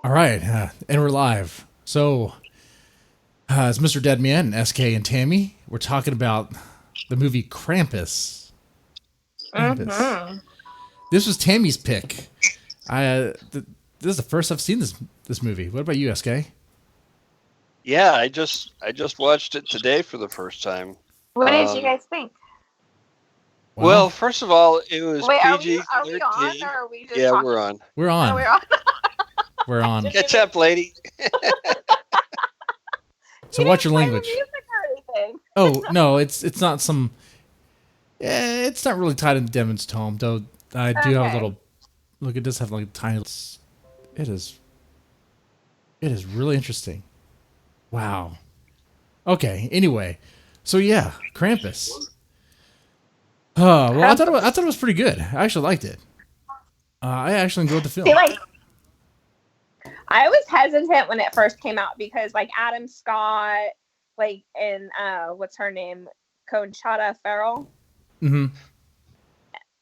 All right, and we're live. So, it's Mr. Deadman, SK, and Tammy. We're talking about the movie Krampus. Krampus. Mm-hmm. This was Tammy's pick. This is the first I've seen this movie. What about you, SK? Yeah, I just watched it today for the first time. What did you Um, guys think? well, Well, first of all, it was Wait, PG are we on 13. or are we just Yeah, we're talking? on. we're Oh, on. we're on. We're I on. didn't Catch even. up, lady. So You watch didn't your play the language. music or anything. Oh no, it's not some. It's not really tied into Devin's tome, though. I do have a Okay. little. Look, it does have like a tiny. It is. It is really interesting. Wow. Okay. Anyway, so yeah, Krampus. Well, I thought it was pretty good. I actually liked it. I actually enjoyed the See, film. like, I was hesitant when it first came out because, like, Adam Scott, like, and what's her name, Conchata Farrell, Hmm.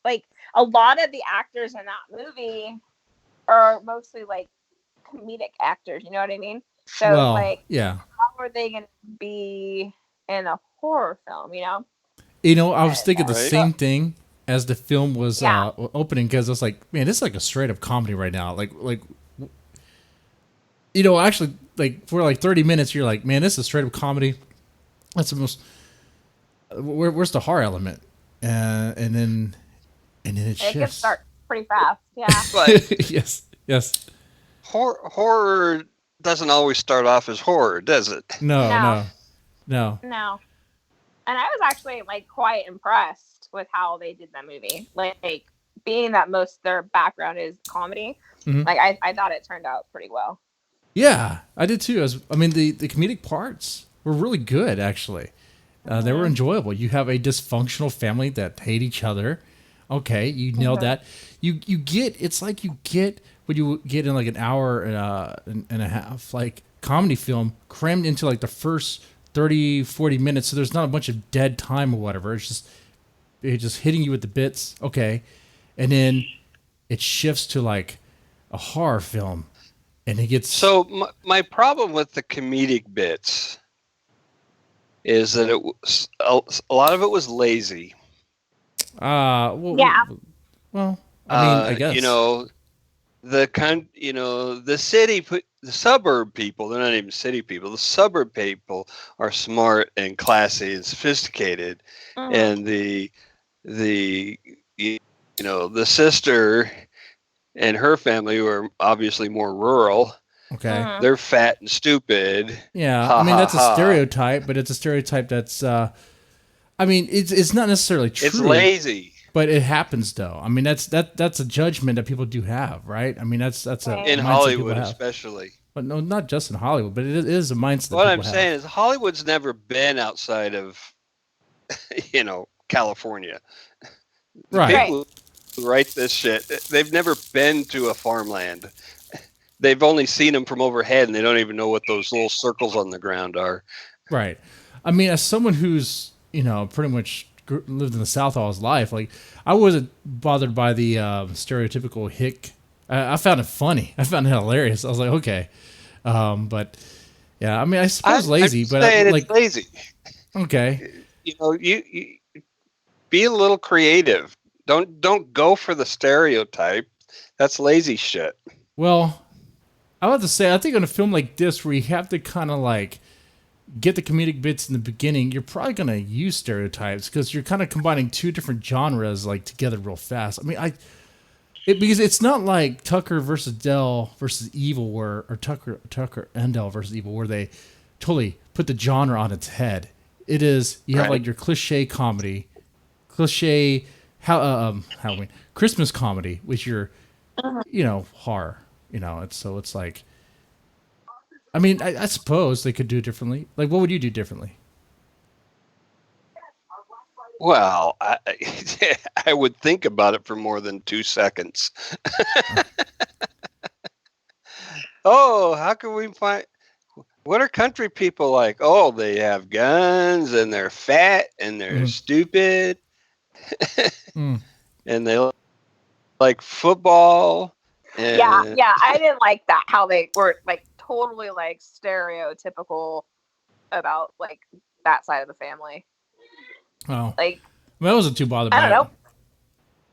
like, a lot of the actors in that movie are mostly like comedic actors. You know what I mean? So it's Well, like, yeah. how are they going to be in a horror film? You know? I was thinking the Right. So same thing as the film was yeah. opening because I was like, man, this is like a straight up comedy right now. Actually, like for like 30 minutes, you're like, man, this is straight up comedy. That's the most. Where's the horror element? And then it It gets shifts. dark pretty fast. Yeah. But Yes, yes. horror doesn't always start off as horror, does it? No, No, no, no. no. And I was actually like quite impressed with how they did that movie. Like being that most their background is comedy, Hmm. like I thought it turned out pretty well. Yeah, I did too. I mean, the comedic parts were really good, actually. They were Mm-hmm. enjoyable. You have a dysfunctional family that hate each other. Okay, you nailed Mm-hmm. that. You get it's like you get what you get in like an hour and a half like comedy film crammed into like the first 30-40 minutes. So there's not a bunch of dead time or whatever. It's just hitting you with the bits. Okay, and then it shifts to like a horror film, and it gets So my problem with the comedic bits is that it was a lot of it was lazy. well, Yeah. well, I mean, I You guess. know, the city the suburb people, they're not even city people, the suburb people are smart and classy and sophisticated, Mm-hmm. and the you the sister and her family who are obviously more rural, Okay. Mm-hmm. they're fat and stupid, Yeah, I ha mean ha that's a ha. stereotype, but it's a stereotype that's. I mean, it's not necessarily It's true, lazy. but it happens though. I mean, that's a judgment that people do have, right? I mean, that's a Right. In mindset people Hollywood have. especially. But no, not just in Hollywood, but it is a mindset that What people I'm have. saying is Hollywood's never been outside of California. The Right. Right. people who write this shit, they've never been to a farmland. They've only seen them from overhead, and they don't even know what those little circles on the ground are. Right. I mean, as someone who's pretty much lived in the South all his life, like I wasn't bothered by the stereotypical hick. I found it funny. I found it hilarious. I was like, okay, but yeah, I mean, I suppose I'm lazy, just but saying it's like, lazy. okay, You be a little creative. Don't go for the stereotype. That's lazy shit. well, I have to say, I think on a film like this, where you have to kind of like get the comedic bits in the beginning, you're probably gonna use stereotypes because you're kind of combining two different genres like together real fast. I mean, because it's not like Tucker versus Dell versus Evil, or Tucker and Dell versus Evil, where they totally put the genre on its head. It is you have Right. like your cliche comedy, cliche Halloween, Christmas comedy with your Mhm. horror. It's like, I mean, I suppose they could do it differently. Like, what would you do differently? Well, I would think about it for more than 2 seconds. Uh, Oh, how can we find? What are country people like? Oh, they have guns and they're fat and they're mm, stupid mm, and they like football Yeah. I didn't like that. How they were like totally like stereotypical about like that side of the family. Oh, Like I wasn't too bothered I by don't it. know.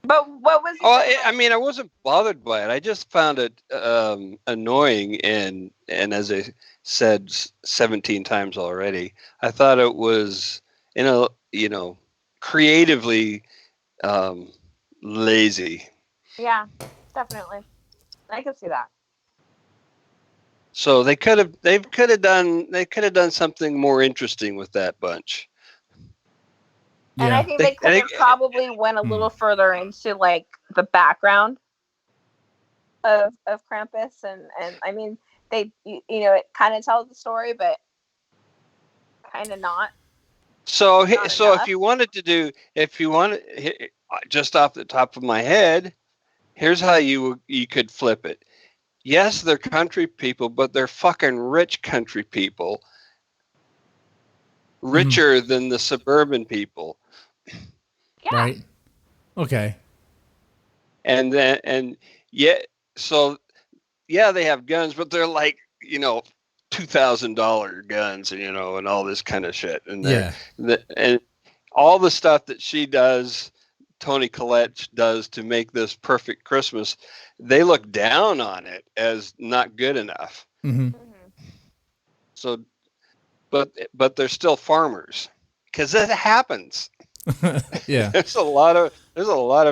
But what was your Oh, favorite? I mean, I wasn't bothered by it. I just found it annoying, and as I said 17 times already, I thought it was creatively um, lazy. Yeah, definitely. I can see that. So they could have done something more interesting with that bunch. And I Yeah. think They, they I could think have probably went a Hmm. little further into like the background of Krampus and I mean they you know it kind of tells the story but kind of not not so enough. if you wanted just off the top of my head, here's how you could flip it. Yes, they're country people, but they're fucking rich country people, Mhm. richer than the suburban people. Yeah. Right. Okay. And yet, so yeah, they have guns, but they're like $2,000 guns, and all this kind of shit. And Yeah. and all the stuff that she does, Tony Collette does to make this perfect Christmas, they look down on it as not good enough. Hmm. Mhm. So, but they're still farmers because that happens. Yeah. There's a lot of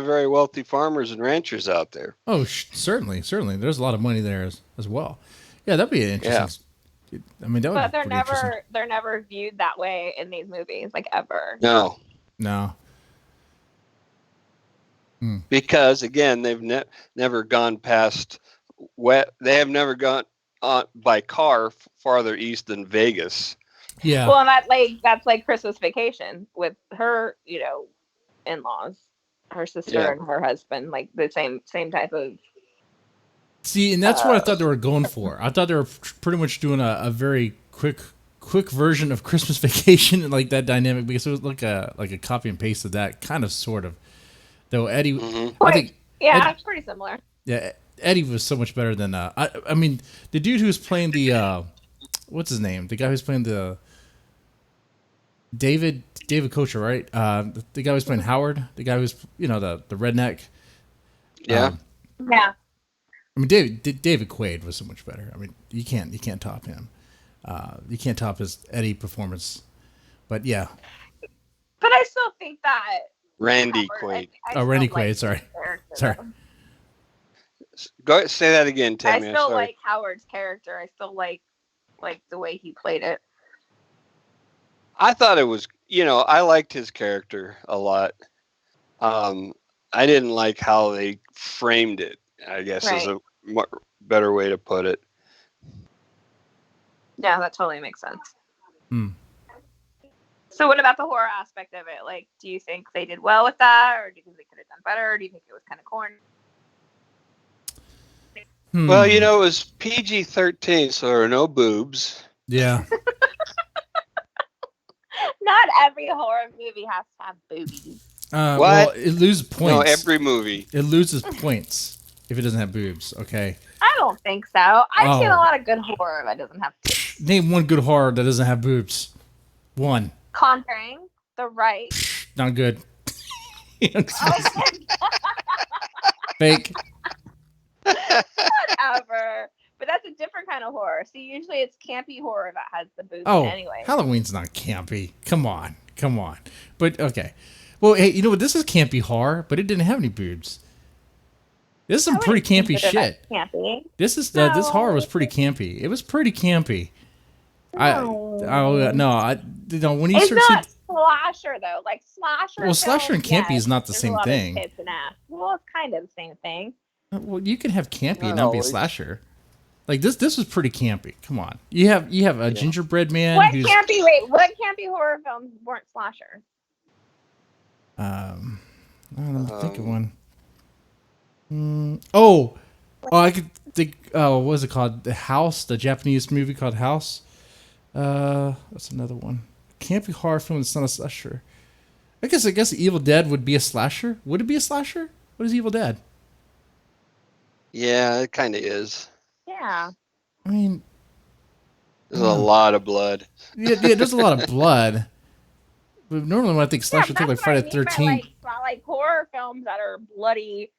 very wealthy farmers and ranchers out there. Oh, certainly, certainly. There's a lot of money there as well. Yeah, that'd be an interesting. Yeah. I mean, that would be But pretty interesting. they're never viewed that way in these movies like ever. No, No. Hmm. because again, they've never gone past wet. They have never gone by car farther east than Vegas. Yeah. Well, and that's like Christmas Vacation with her, you know, in-laws, her sister Yeah. and her husband, like the same type of See, and that's what I uh thought they were going for. I thought they were pretty much doing a very quick version of Christmas Vacation, like that dynamic, because it was like a copy and paste of that kind of sort of. Though Eddie, Hmm. I Right. think Yeah, it's pretty similar. yeah, Eddie was so much better than I mean, the dude who was playing the what's his name? The guy who's playing the David Kocher, right? The guy who's playing Howard, the guy who's the redneck. Yeah. Um, Yeah. I mean, David Quaid was so much better. I mean, you can't top him. You can't top his Eddie performance. But yeah, But I still think that Randy Howard, Quaid. I oh, still Randy like Quaid. his Sorry, character, sorry. though. Go say that again, I Tammy. I'm still sorry. like Howard's character. I still like the way he played it. I thought it was, I liked his character a lot. I didn't like how they framed it, I guess is Right. a better way to put it. Yeah, that totally makes sense. Hmm. So what about the horror aspect of it? Like, do you think they did well with that, or do you think they could have done better, or do you think it was kind of corny? Well, it was PG-13, so there are no boobs. Yeah. Not every horror movie has to have boobies. Well, it loses points. No, every movie. It loses points if it doesn't have boobs. Okay. I don't think so. I've seen a Oh. lot of good horror that doesn't have tits. Name one good horror that doesn't have boobs. One. Conjuring, The Right. Not good. Oh, Fake. whatever. But that's a different kind of horror. See, usually it's campy horror that has the boobs Oh, anyway. Halloween's not campy. Come on. But okay. Well, hey, you know what? This is campy horror, but it didn't have any boobs. This is some pretty campy shit. Campy. This No. horror was pretty campy. It was pretty campy. No. When you It's start not slasher though. Like slasher. Well, slasher and films, campy is not the there's same a lot thing. Of tits and ass. Well, it's kind of the same thing. well, you can have campy and Not not be a always. slasher. Like this was pretty campy. Come on, you have a gingerbread man What who's campy horror films weren't slashers? I don't think of one. Oh, I could think. Oh, what was it called? The House, the Japanese movie called House. That's another one. Campy horror film. It's not a slasher. I guess Evil Dead would be a slasher. Would it be a slasher? What is Evil Dead? Yeah, it kind of is. Yeah. I mean, There's a lot of blood. yeah, there's a lot of blood. But normally when I think Yeah, slasher, I think like Friday the 13th. by like horror films that are bloody,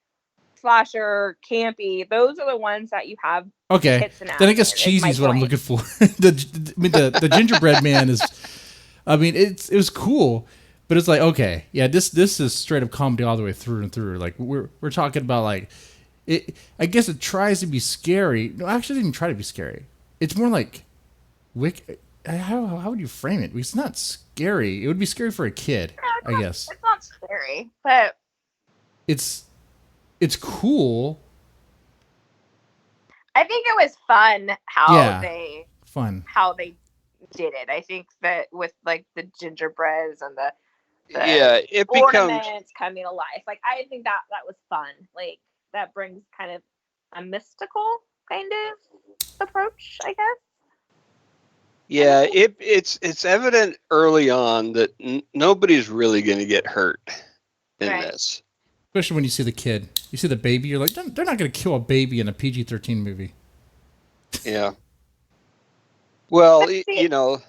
slasher, campy. Those are the ones that you have Okay, tits and ass. then I guess in, cheesy is what I'm point. looking for. the gingerbread man is. I mean, it was cool, but it's like, okay, yeah, this is straight up comedy all the way through and through. Like we're talking about like it. I guess it tries to be scary. No, actually, it didn't try to be scary. It's more like how would you frame it? It's not scary. It would be scary for a kid, I guess. It's not scary, but It's cool. I think it was fun how they did it. I think that with like the gingerbreads and the it becomes ornaments coming to life. Like I think that was fun. Like that brings kind of a mystical kind of approach, I guess. Yeah, it's evident early on that nobody's really going to get hurt in this. Especially when you see the kid. You see the baby, you're like, they're not going to kill a baby in a PG-13 movie. Yeah. Well, you know,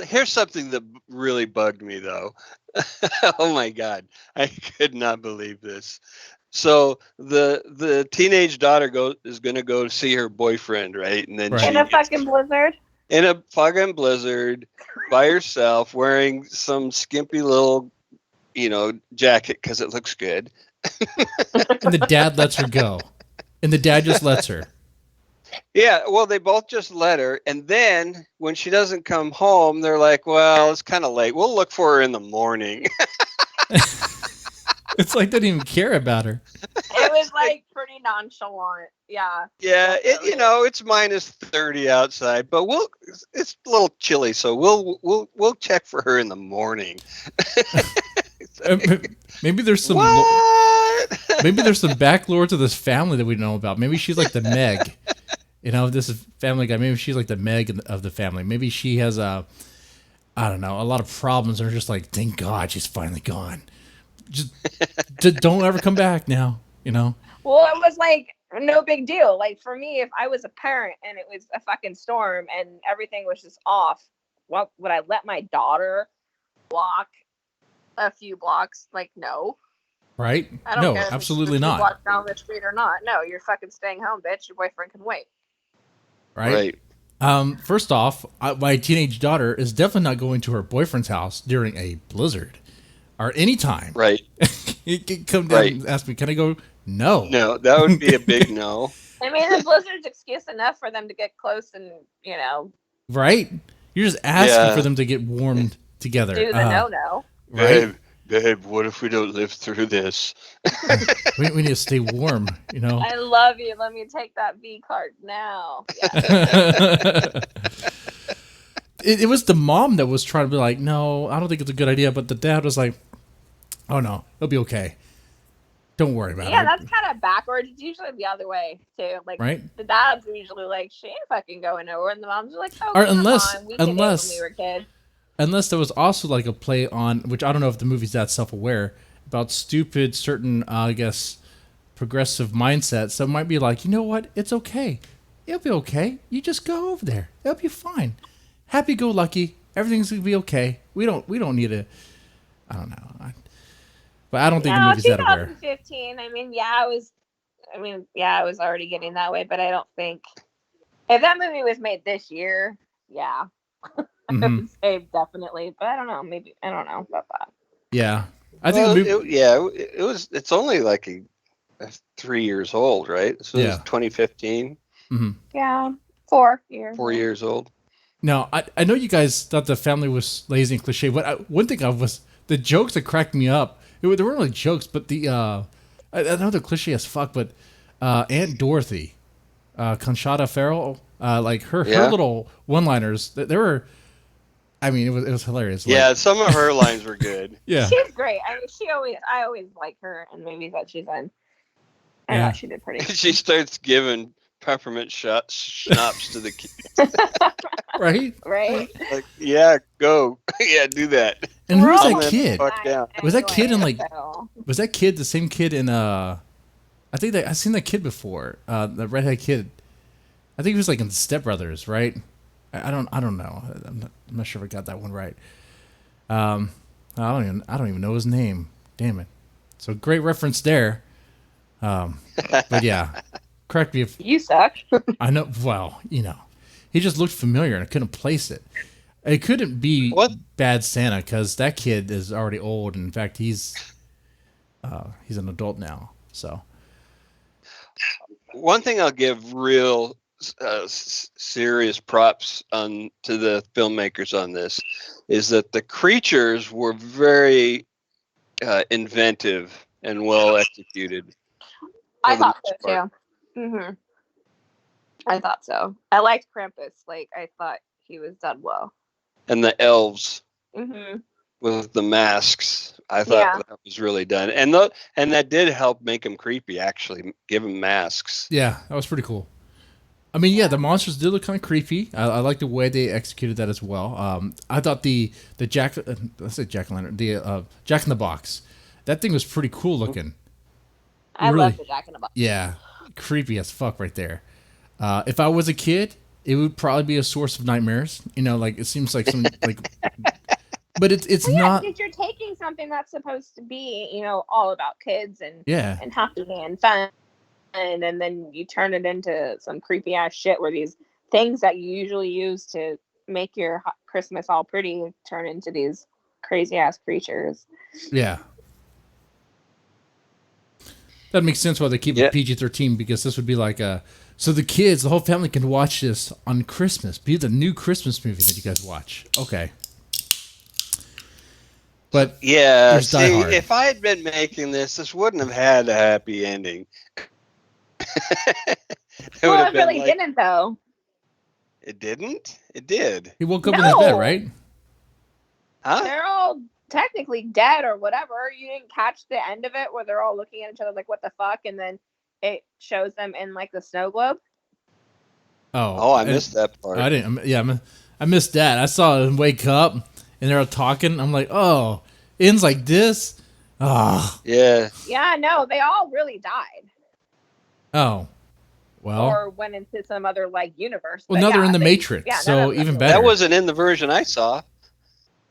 here's something that really bugged me though. Oh my God. I could not believe this. So the teenage daughter is going to go see her boyfriend, right? And then in a fucking blizzard. In a fucking blizzard, by herself, wearing some skimpy little, jacket because it looks good. And the dad lets her go, and the dad just lets her. Yeah, well, they both just let her, and then when she doesn't come home, they're like, "Well, it's kind of late. We'll look for her in the morning." It's like they didn't even care about her. It was like pretty nonchalant. Yeah. Yeah, it's minus 30 outside, but it's a little chilly, so we'll check for her in the morning. Maybe there's some what? Maybe there's some back lore to this family that we know about. Maybe she's like the Meg. This is Family Guy. Maybe she's like the Meg of the family. Maybe she has a lot of problems, and are just like, thank God she's finally gone. Just don't ever come back now, Well, it was like no big deal. Like for me, if I was a parent and it was a fucking storm and everything was just off, what would I let my daughter walk a few blocks? Like no. Right? I don't no, care if absolutely it's not. walk down the street or not. No, you're fucking staying home, bitch. Your boyfriend can wait. Right. First off, my teenage daughter is definitely not going to her boyfriend's house during a blizzard. Or anytime. Right. You can come down and ask me, can I go? No. No, that would be a big no. I mean, the blizzard's excuse enough for them to get close and, Right? You're just asking for them to get warmed together. Do the no-no. Right? Babe, what if we don't live through this? we need to stay warm, I love you. Let me take that V card now. Yeah. It was the mom that was trying to be like, no, I don't think it's a good idea. But the dad was like, oh, no, it'll be okay. Don't worry about it. Yeah, that's kind of backwards. It's usually the other way, too. Like, the dads are usually like, she ain't fucking going nowhere. And the moms are like, oh, or come unless, on. We did it when we were kids. Unless there was also like a play on, which I don't know if the movie's that self-aware, about stupid, certain, I guess, progressive mindsets. So it might be like, you know what? It's okay. It'll be okay. You just go over there. It'll be fine. Happy-go-lucky. Everything's gonna be okay. We don't need to. I don't know. But I don't think the movie's that aware. 2015. I mean, I was already getting that way, but I don't think if that movie was made this year, yeah, I would say definitely. But I don't know. Maybe I don't know about that. Yeah, I think it was. It's only like 3 years old, right? So it was 2015. Mm-hmm. Yeah, 4 years. 4 years old. Now, I know you guys thought the family was lazy and cliche, but one thing was the jokes that cracked me up. They weren't really jokes, but I know they're cliche as fuck, but Aunt Dorothy, Conchata Farrell, like her little one-liners, they were, I mean, it was hilarious. Yeah, some of her lines were good. Yeah. She's great. I mean, I always like her in movies that she's in. I thought she did pretty good. She starts giving peppermint schnapps to the kids. Right? Like, yeah, go. Yeah, do that. And who's that kid? Fuck down. Was that kid in like? Was that kid the same kid in I I think that I've seen that kid before. The redhead kid. I think he was like in Step Brothers, right? I don't know. I'm not sure if I got that one right. I don't even know his name. Damn it. So great reference there. But yeah, correct me if You suck. I know. Well, he just looked familiar and I couldn't place it. It couldn't be What? Bad Santa because that kid is already old. And in fact, he's an adult now. So One thing I'll give real serious props to the filmmakers on this is that the creatures were very inventive and well executed. I thought so too. Mm-hmm. I thought so. I liked Krampus. Like, I thought he was done well. And the elves Mm-hmm. with the masks, I thought that was really done. And that did help make them creepy, actually, give them masks. yeah, that was pretty cool. I mean, yeah, the monsters did look kind of creepy. I like the way they executed that as well. I thought the Jack in the Box, that thing was pretty cool looking. I Really? love the Jack in the Box. Yeah, creepy as fuck right there. If I was a kid, it would probably be a source of nightmares. Like it seems like some like, but it's not. Because you're taking something that's supposed to be, all about kids and Yeah, and happy and fun, and then you turn it into some creepy ass shit where these things that you usually use to make your Christmas all pretty turn into these crazy ass creatures. yeah. That makes sense why they keep it PG-13 because this would be like so the kids, the whole family can watch this on Christmas. Be the new Christmas movie that you guys watch. Okay. But yeah, Die Hard. If I had been making this wouldn't have had a happy ending. It really didn't, though. It didn't? It did. He woke up in his bed, right? Huh? They're all technically dead or whatever. You didn't catch the end of it where they're all looking at each other like, what the fuck? And then it shows them in like the snow globe. Oh, I missed that part. I didn't. Yeah, I missed that. I saw him wake up and they're all talking. I'm like, oh, it ends like this. Oh. Yeah. Yeah, no, they all really died. Oh. Well. Or went into some other like universe. Well, now they're in the Matrix, so even better. That wasn't in the version I saw.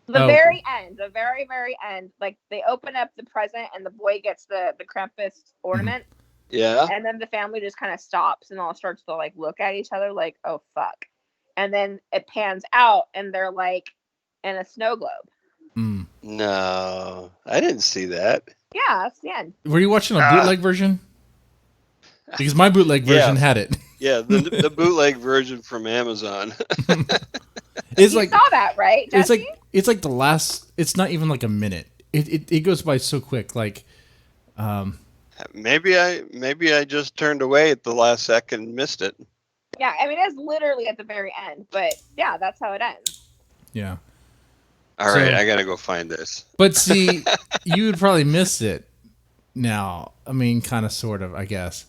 The very end, the very, very end, like they open up the present and the boy gets the Krampus ornament. Yeah. And then the family just kind of stops and all starts to like look at each other like, oh fuck. And then it pans out and they're like in a snow globe. Mm. No, I didn't see that. Yeah, that's the end. Were you watching a bootleg version? Because my bootleg version had it. Yeah, the bootleg version from Amazon. It's you like saw that, right, Jesse? It's like the last. It's not even like a minute. It goes by so quick. Like, maybe I just turned away at the last second and missed it. Yeah, I mean it's literally at the very end, but yeah, that's how it ends. Yeah. All right, I gotta go find this. But see, you would probably miss it now. I mean, kind of, sort of, I guess.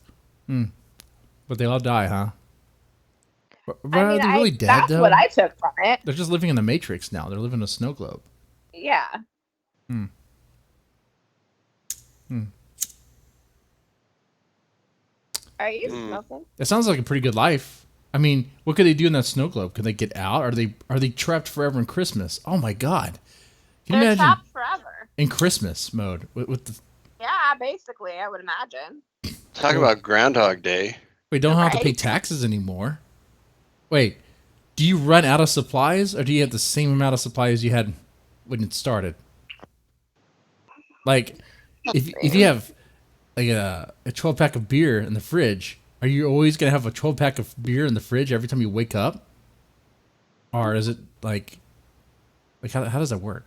But they all die, huh? But are they really dead, that's though? what I took from it. They're just living in the Matrix now. They're living in a snow globe. Yeah. Are you smoking? That sounds like a pretty good life. I mean, what could they do in that snow globe? Could they get out? Are they trapped forever in Christmas? Oh my God! Can you They're imagine trapped forever. in Christmas mode with the? Yeah, basically, I would imagine. Talk about Groundhog Day. Wait, don't have to pay taxes anymore. Wait, do you run out of supplies, or do you have the same amount of supplies you had when it started? Like, if you have like a 12-pack of beer in the fridge, are you always gonna have a 12-pack of beer in the fridge every time you wake up, or is it like how does that work?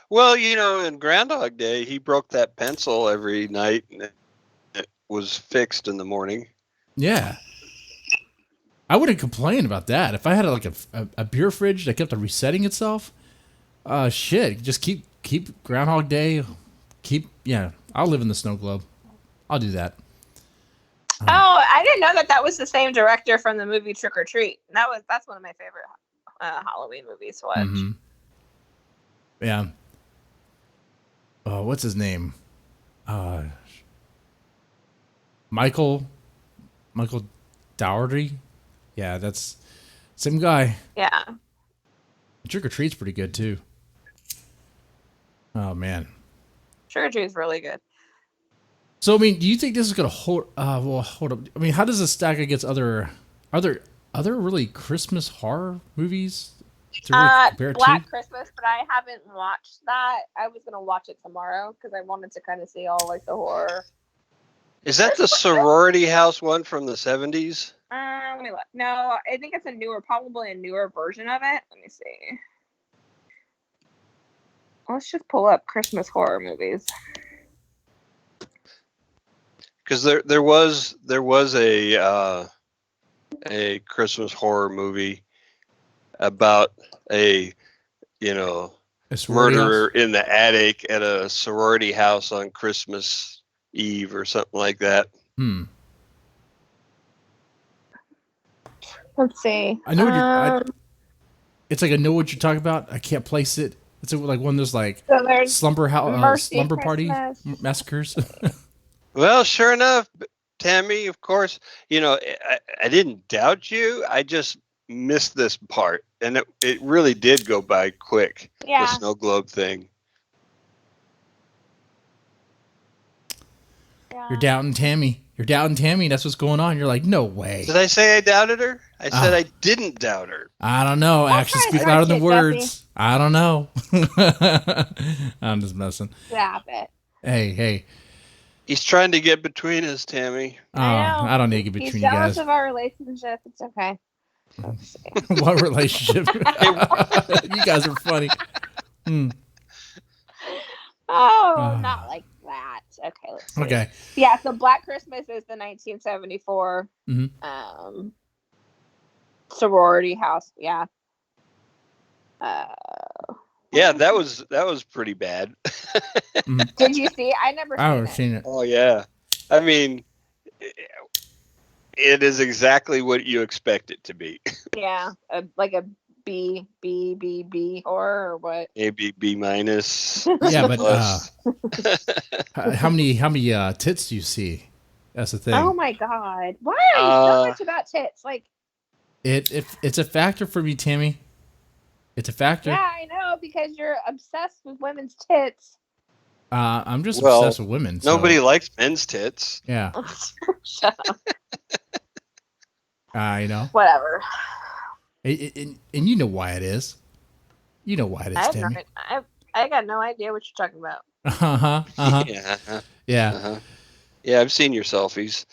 Well, in Groundhog Day, he broke that pencil every night, and it was fixed in the morning. Yeah. I wouldn't complain about that. If I had like a beer fridge that kept on resetting itself, shit, just keep Groundhog Day, I'll live in the snow globe. I'll do that. Oh, I didn't know that was the same director from the movie Trick or Treat. That's one of my favorite Halloween movies to watch. Mm-hmm. Yeah. Oh, what's his name? Uh, Michael Dougherty. Yeah, that's same guy. Yeah. Trick or Treat's pretty good too. Oh man. Trick or Treat is really good. So I mean, do you think this is gonna hold? Well, hold up. I mean, how does this stack against other? Are there other really Christmas horror movies to really compare it Black to? Christmas, but I haven't watched that. I was gonna watch it tomorrow because I wanted to kind of see all like the horror. Is that the sorority house one from the 70s? Let me look. No, I think it's probably a newer version of it. Let me see. Let's just pull up Christmas horror movies. Because there was a Christmas horror movie about a A sorority murderer house? in the attic at a sorority house on Christmas Eve or something like that. Let's see. I know what it's like. I know what you're talking about. I can't place it. It's like one of those like So there's slumber Mercy party Christmas. massacres. Well, sure enough, Tammy, of course, I didn't doubt you. I just missed this part. And it really did go by quick, Yeah. the snow globe thing. Yeah. You're doubting Tammy. That's what's going on. You're like, no way. Did I say I doubted her? I said I didn't doubt her. I don't know. Actions try to speak louder than touch it, words. I don't know. I'm just messing. Stop it. Hey. He's trying to get between us, Tammy. Oh, I know. I don't need to get between He's you jealous guys. of our relationship. It's okay. Let's see. What relationship? You guys are funny. Oh, not like that. Okay, let's see. Okay. Yeah, so Black Christmas is the 1974 Mhm. sorority house. Yeah. Yeah, that was pretty bad. Did you see it? I never I seen haven't it. seen it. Oh yeah. I mean, it is exactly what you expect it to be. Yeah, like a B horror or what? Maybe B minus. Yeah, but Plus. how many tits do you see? That's the thing. Oh my god! Why are you so much about tits? Like, It's a factor for me, Tammy. It's a factor. yeah, I know because you're obsessed with women's tits. I'm just obsessed with women. So. Nobody likes men's tits. Yeah. Shut up. You know. Whatever. And you know why it is. You know why it is, Tammy. I got no idea what you're talking about. Yeah. Yeah. Yeah, I've seen your selfies.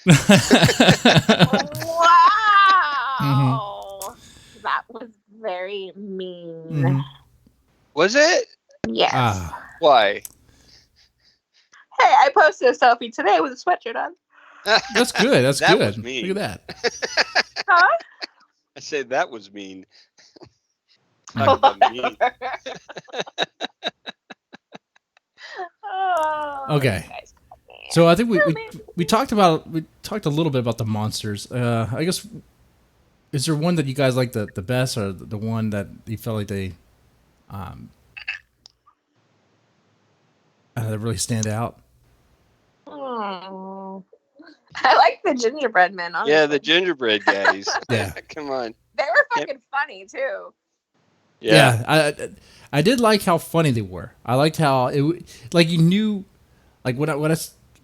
Wow. That was very mean. Was it? Yes. Why? Hey, I posted a selfie today with a sweatshirt on. That's good. That's That good. was mean. Look at that. Huh? I said that was mean. Okay. Oh, Okay. you guys got me. So I think we talked a little bit about the monsters. I guess is there one that you guys like the best, or the one that you felt like they really stand out? Oh. I like the gingerbread men. Honestly. Yeah, the gingerbread guys. Yeah. Come on. They were fucking funny too. Yeah. I did like how funny they were. I liked how like you knew, like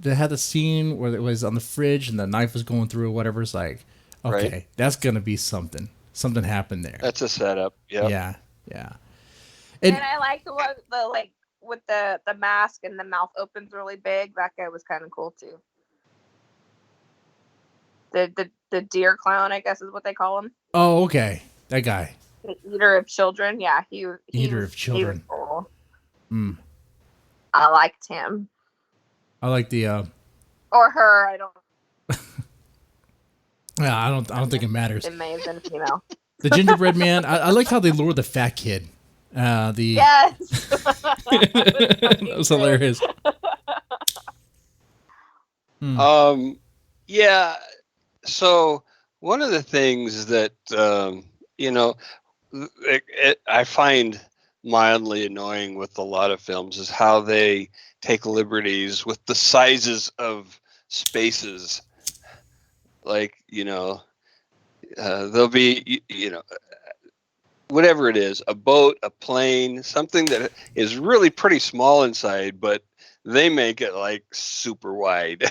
they had the scene where it was on the fridge and the knife was going through or whatever. It's like, okay, Right. That's gonna be something. Something happened there. That's a setup. Yep. Yeah. And I like the one like with the mask and the mouth opens really big. That guy was kind of cool too. The deer clown, I guess is what they call him. Oh, okay. That guy. The eater of children. Yeah, he Eater was, of children. He was cool. Mm. I liked him. I like the. Or her. I don't. Yeah, I don't think it matters. Amazing female. The gingerbread man. I like how they lured the fat kid. Yes. That was hilarious. Yeah. So one of the things that I find mildly annoying with a lot of films is how they take liberties with the sizes of spaces. Like, there'll be, whatever it is, a boat, a plane, something that is really pretty small inside, but they make it like super wide,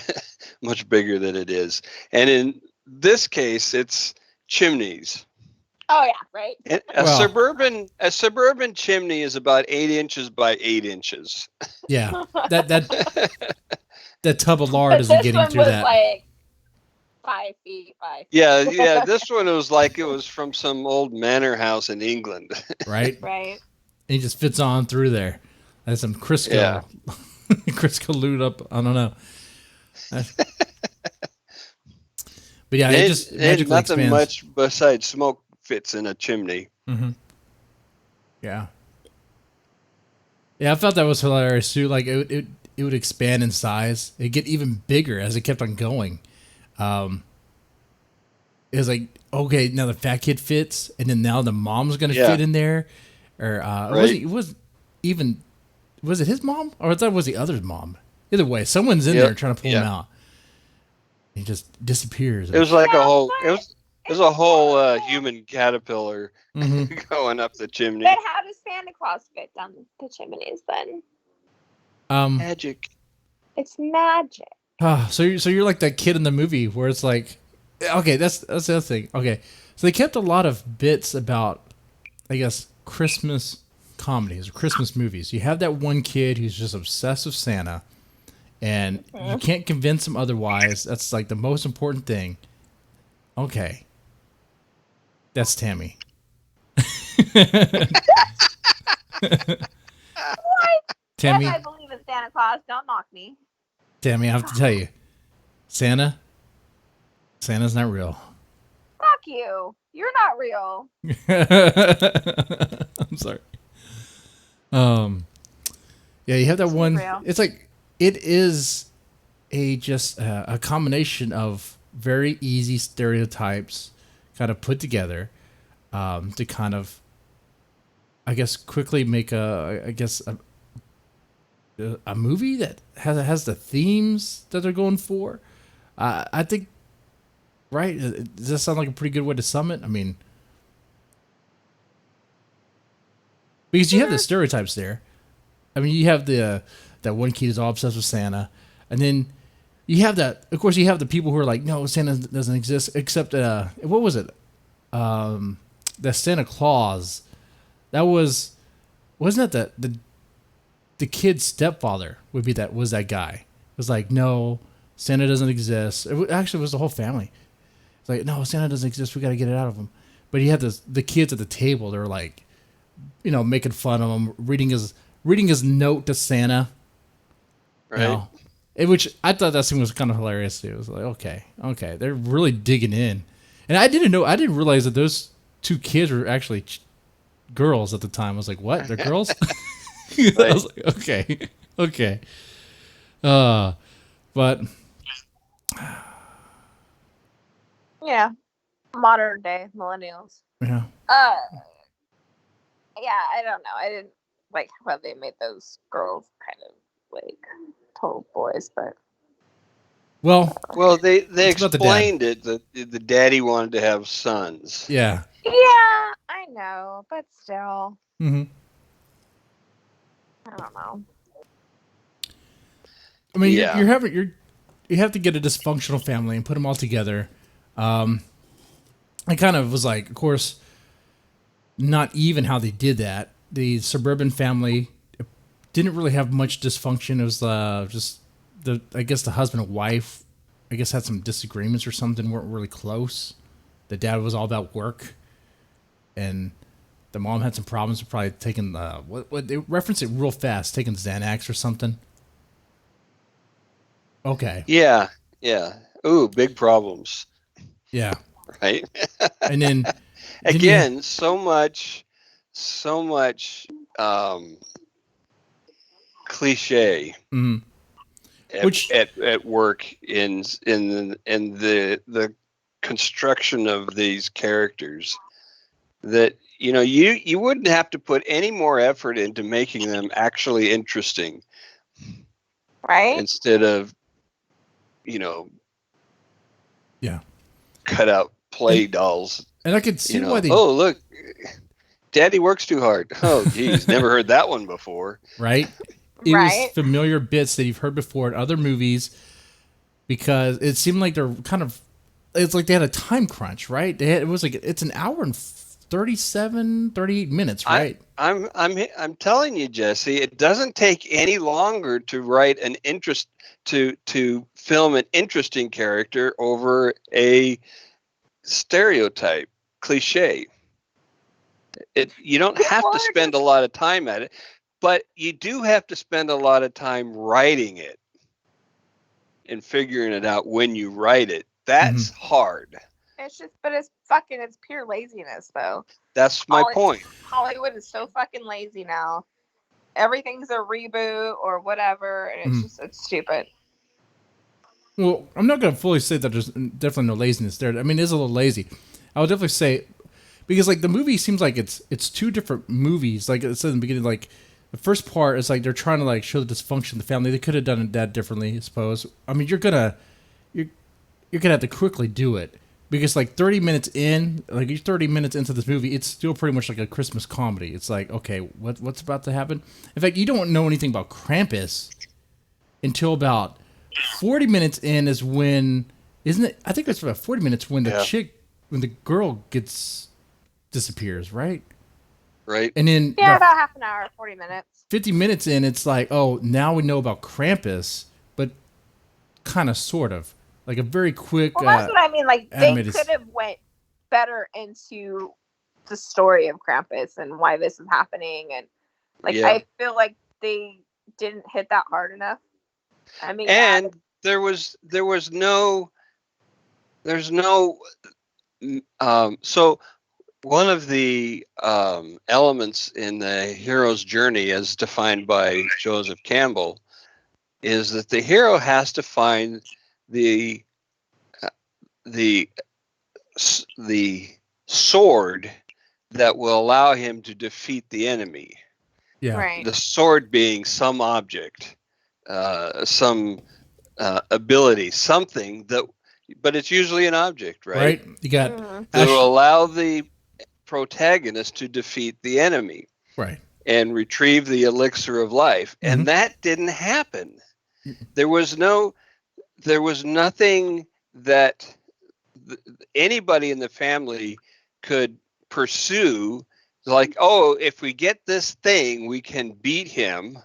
much bigger than it is. And in this case, it's chimneys. Oh yeah, right. And Well- a suburban chimney is about 8 inches by 8 inches. Yeah, that tub of lard But isn't this getting one through was that. like 5 feet by. Yeah. This one was like it was from some old manor house in England. Right? Right. And he just fits on through there. That's some Crisco. Yeah. Crisco loot up. I don't know. But yeah, And it just magically nothing expands. much besides smoke fits in a chimney. Mm-hmm. Yeah. Yeah, I thought that was hilarious too. Like it would expand in size. It'd get even bigger as it kept on going. It was like, okay, now the fat kid fits, and then now the mom's gonna Yeah. fit in there. Or Right. was it his mom? Or I thought it was the other's mom. Either way, someone's in Yep. there trying to pull him Yeah. out. He just disappears. It was like Yeah, a whole. but It was a whole human caterpillar Mhm. going up the chimney. But how does Santa Claus fit down the chimneys then? Magic. It's magic. So you're like that kid in the movie where it's like, okay, that's the other thing. Okay, so they kept a lot of bits about, I guess, Christmas comedies or Christmas movies. You have that one kid who's just obsessed with Santa, and you can't convince him otherwise. That's like the most important thing. Okay, that's Tammy. Tammy, Yes, I believe in Santa Claus. Don't knock me. Tammy, I have to tell you, Santa's not real. Fuck you. You're not real. I'm sorry. Yeah, you have that one. Real. It's like it is a combination of very easy stereotypes, kind of put together, to kind of, I guess, quickly make a movie that has the themes that they're going for. I think. Right? Does that sound like a pretty good way to sum it? I mean, because you have the stereotypes there. I mean, you have that one kid is all obsessed with Santa, and then you have that. Of course, you have the people who are like, no, Santa doesn't exist. Except, what was it? The Santa Claus. That wasn't that the kid's stepfather was that guy? It was like, no, Santa doesn't exist. Actually, it was the whole family. It's like, no, Santa doesn't exist. We got to get it out of him. But you have the kids at the table. They're like, making fun of him, reading his note to Santa. Right. Which I thought that scene was kind of hilarious too. It was like, okay, they're really digging in. And I didn't realize that those two kids were actually girls at the time. I was like, what? They're girls? I was like, okay. But Yeah. Modern day millennials. yeah. Yeah, I don't know. I didn't like how they made those girls kind of like total boys, but Well, they It's about the dad. explained it that the daddy wanted to have sons. Yeah. yeah, I know, but still, Mm-hmm. I don't know. I mean, Yeah. you have to get a dysfunctional family and put them all together. I kind of was like, of course, not even how they did that. The suburban family didn't really have much dysfunction. It was just I guess the husband and wife, I guess, had some disagreements or something, weren't really close. The dad was all about work, and the mom had some problems with probably taking what they reference it real fast, taking Xanax or something. Okay. Yeah. Ooh, big problems. Yeah. Right. And then Again, so much cliche Mhm. at work in the construction of these characters that you know, you wouldn't have to put any more effort into making them actually interesting, Right? instead of, you know, Yeah. cut out play dolls. And I could You see why know, they oh look, Daddy works too hard. Oh, geez, never heard that one before. right. It was Right. familiar bits that you've heard before in other movies because it seemed like they're kind of. It's like they had a time crunch, right? It was like it's an hour and 38 minutes, right? I'm telling you, Jesse, it doesn't take any longer to write an interest to film an interesting character over a stereotype cliche. You don't have People to are spend a just lot of time at it, but you do have to spend a lot of time writing it and figuring it out when you write it. That's hard. it's pure laziness though. That's my point. Hollywood is so fucking lazy now. Everything's a reboot or whatever, and it's stupid. Well, I'm not going to fully say that there's definitely no laziness there. I mean, it is a little lazy. I would definitely say because like the movie seems like it's two different movies. Like it said in the beginning, like the first part is like they're trying to like show the dysfunction of the family. They could have done that differently, I suppose. I mean, you're gonna have to quickly do it because like 30 minutes in, like you're 30 minutes into this movie, it's still pretty much like a Christmas comedy. It's like, okay, what's about to happen? In fact, you don't know anything about Krampus until about 40 minutes in is when, isn't it? I think it's about 40 minutes when when the girl disappears, right? Right. And then About half an hour, 40 minutes. 50 minutes in, it's like, oh, now we know about Krampus, but kind of, sort of. Like a very quick. Well, that's what I mean. Like they animated could have went better into the story of Krampus and why this is happening, and like I feel like they didn't hit that hard enough. I mean, and there's no so one of the elements in the hero's journey as defined by Joseph Campbell is that the hero has to find the sword that will allow him to defeat the enemy. Yeah. Right. The sword being some object, some ability, something that, but it's usually an object, right? Right. You got that will allow the protagonist to defeat the enemy, right, and retrieve the elixir of life, and that didn't happen. There was nothing that anybody in the family could pursue, like, oh, if we get this thing, we can beat him,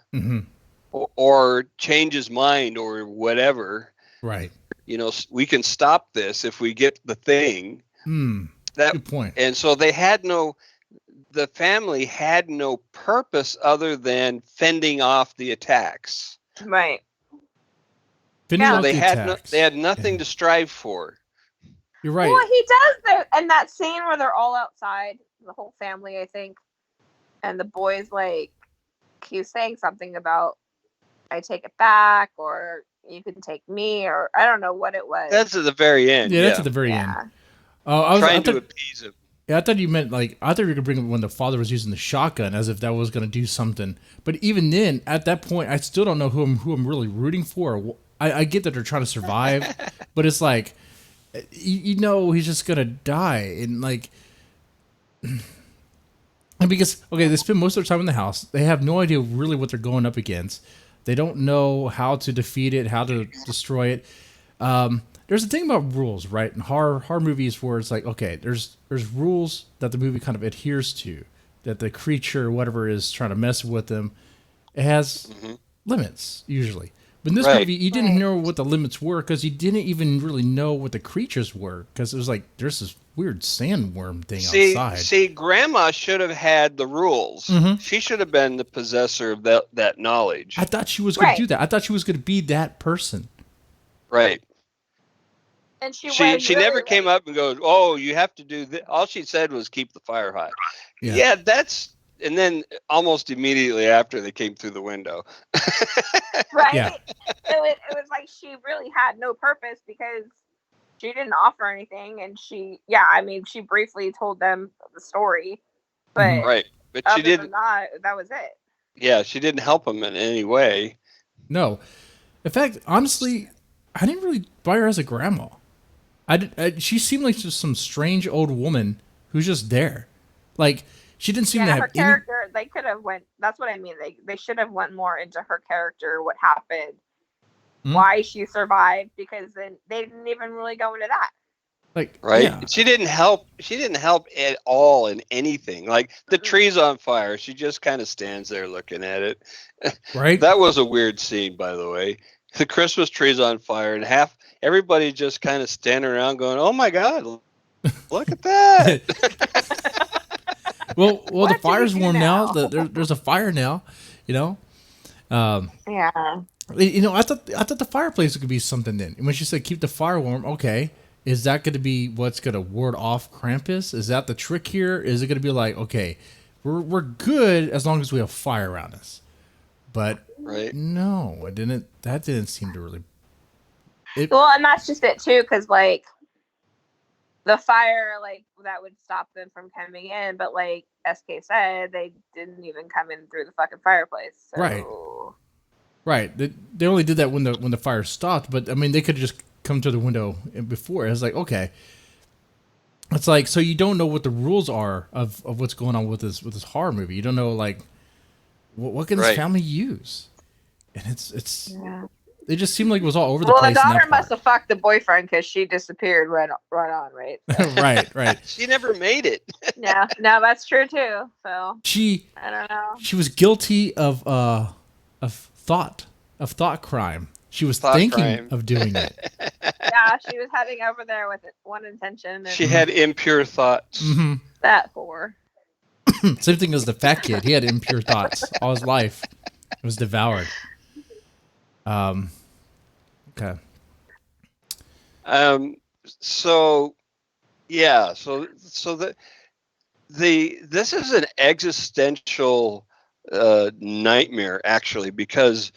or change his mind or whatever. Right. You know, we can stop this if we get the thing. Good point. And so the family had no purpose other than fending off the attacks. Right. So they had nothing to strive for. You're right. Well, he does though, and that scene where they're all outside, the whole family, I think, and the boys like he's saying something about I take it back, or you can take me, or I don't know what it was. That's at the very end. Yeah, that's at the very end. I was trying to appease him. Yeah, I thought you meant like I thought you were gonna bring up when the father was using the shotgun, as if that was gonna do something. But even then, at that point, I still don't know who I'm really rooting for. I get that they're trying to survive, but it's like, you know, he's just gonna die, and like, and because they spend most of their time in the house, they have no idea really what they're going up against. They don't know how to defeat it, how to destroy it. There's a thing about rules, right? In horror movies where it's like, okay, there's rules that the movie kind of adheres to, that the creature, whatever is trying to mess with them, it has limits usually. But in this movie, you didn't know what the limits were because you didn't even really know what the creatures were, because it was like there's this weird sandworm thing outside. See, Grandma should have had the rules. She should have been the possessor of that knowledge. I thought she was going to do that. I thought she was going to be that person. Right. And she never came up and goes, "Oh, you have to do this." All she said was, "Keep the fire hot." Yeah, that's. And then almost immediately after, they came through the window. Right. Yeah. So it was like she really had no purpose because she didn't offer anything, and she briefly told them the story, But Right. But she other than didn't. that was it. Yeah, she didn't help him in any way. No. In fact, honestly, I didn't really buy her as a grandma. She seemed like just some strange old woman who's just there. Like, she didn't seem to have her character. They could have went. That's what I mean. They should have went more into her character, what happened, why she survived, because then they didn't even really go into that. Like, right? Yeah. She didn't help at all in anything. Like the tree's on fire. She just kind of stands there looking at it. Right? That was a weird scene, by the way. The Christmas tree's on fire, and everybody just kind of standing around going, "Oh my God, look at that!" well, the fire's warm now. There's a fire now. You know. Yeah. You know, I thought the fireplace could be something. Then when she said keep the fire warm, okay, is that going to be what's going to ward off Krampus? Is that the trick here? Is it going to be like, okay, we're good as long as we have fire around us? But no, it didn't. That didn't seem to really. Well, and that's just it too, because like the fire, like that would stop them from coming in, but like SK said, they didn't even come in through the fucking fireplace. So. Right. They only did that when the fire stopped, but I mean they could have just come to the window before. It was like, okay. It's like, so you don't know what the rules are of what's going on with this horror movie. You don't know like what can this family use? And it's it just seemed like it was all over the place. Well, the daughter must have fucked the boyfriend because she disappeared right on, right? So. right. She never made it. No, that's true too. So I don't know. She was guilty of thought crime. She was thinking of doing it. Yeah, she was heading over there with one intention. And she had impure thoughts. Mm-hmm. That whore. Same thing as the fat kid. He had impure thoughts all his life. It was devoured. Okay. So this is an existential nightmare actually, because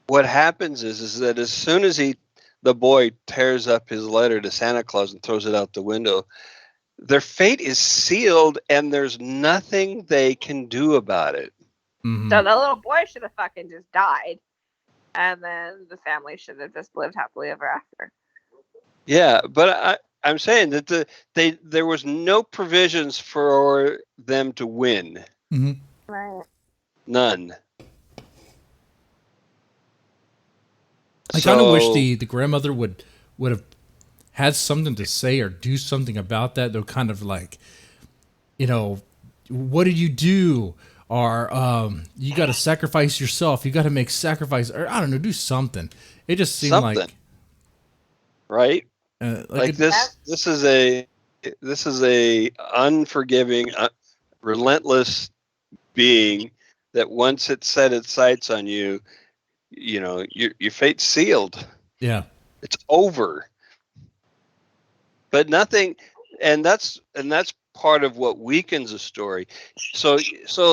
what happens is that as soon as the boy tears up his letter to Santa Claus and throws it out the window, their fate is sealed and there's nothing they can do about it. Mm-hmm. So the little boy should have fucking just died, and then the family should have just lived happily ever after. Yeah, but I'm saying that there was no provisions for them to win. Mm-hmm. Right. None. I kind of wish the grandmother would have had something to say or do something about that. They're kind of like, you know, what did you do? Or you got to sacrifice yourself. You got to make sacrifice. Or I don't know, do something. It just seemed like, right? Like this is a unforgiving, relentless being that once it set its sights on you, you know, your fate's sealed. Yeah, it's over. But nothing, and that's part of what weakens a story. So